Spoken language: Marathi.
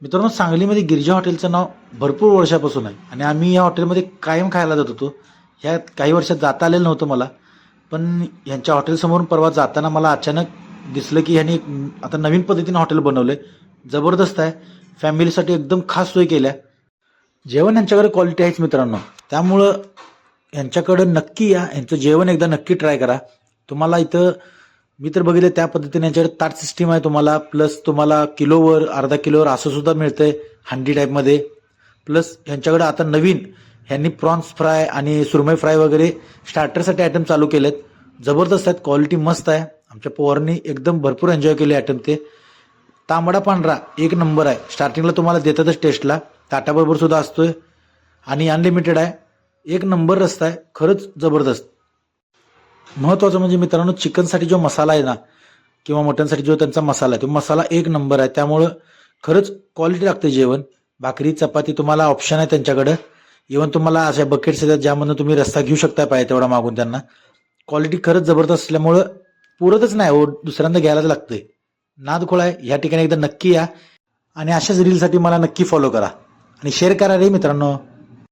मित्रांनो, सांगलीमध्ये गिरिजा हॉटेलचं नाव भरपूर वर्षापासून आहे आणि आम्ही या हॉटेलमध्ये कायम खायला जात होतो. ह्या काही वर्षात जाता आलेलं नव्हतं मला, पण यांच्या हॉटेलसमोरून परवा जाताना मला अचानक दिसलं की ह्यांनी आता नवीन पद्धतीने हॉटेल बनवलं आहे. जबरदस्त आहे. फॅमिलीसाठी एकदम खास सोय केल्या. जेवण यांच्याकडे क्वालिटी आहेच मित्रांनो, त्यामुळं यांच्याकडं नक्की या. यांचं जेवण एकदा नक्की ट्राय करा. तुम्हाला इथं मी तर बघितलं त्या पद्धतीने यांच्याकडे ताट सिस्टीम आहे तुम्हाला, प्लस तुम्हाला किलोवर अर्धा किलोवर असं सुद्धा मिळतंय हंडी टाईपमध्ये. प्लस यांच्याकडे आता नवीन ह्यांनी प्रॉन्स फ्राय आणि सुरमई फ्राय वगैरे स्टार्टरसाठी आयटम चालू केलेत. जबरदस्त आहेत, क्वालिटी मस्त आहे. आमच्या पोरांनी एकदम भरपूर एन्जॉय केले आयटम ते. तांबडा पांढरा एक नंबर आहे. स्टार्टिंगला तुम्हाला देतातच टेस्टला, ताटाबरोबर सुद्धा असतोय आणि अनलिमिटेड आहे. एक नंबर रस्ता आहे, खरंच जबरदस्त. महत्त्वाचं म्हणजे मित्रांनो, चिकनसाठी जो मसाला आहे ना किंवा मटनसाठी जो त्यांचा मसाला आहे, तो मसाला एक नंबर आहे. त्यामुळं खरंच क्वालिटी लागते जेवण. भाकरी चपाती तुम्हाला ऑप्शन आहे त्यांच्याकडं. इव्हन तुम्हाला अशा बकेट्स येतात ज्यामधून तुम्ही रस्ता घेऊ शकता पाहिजे तेवढा मागून त्यांना. क्वालिटी खरंच जबरदस्त असल्यामुळं पुरतच नाही हो, दुसऱ्यांदा घ्यायलाच लागतंय. नाद खोळा आहे. ह्या ठिकाणी एकदा नक्की या आणि अशाच रीलसाठी मला नक्की फॉलो करा आणि शेअर करा रे मित्रांनो.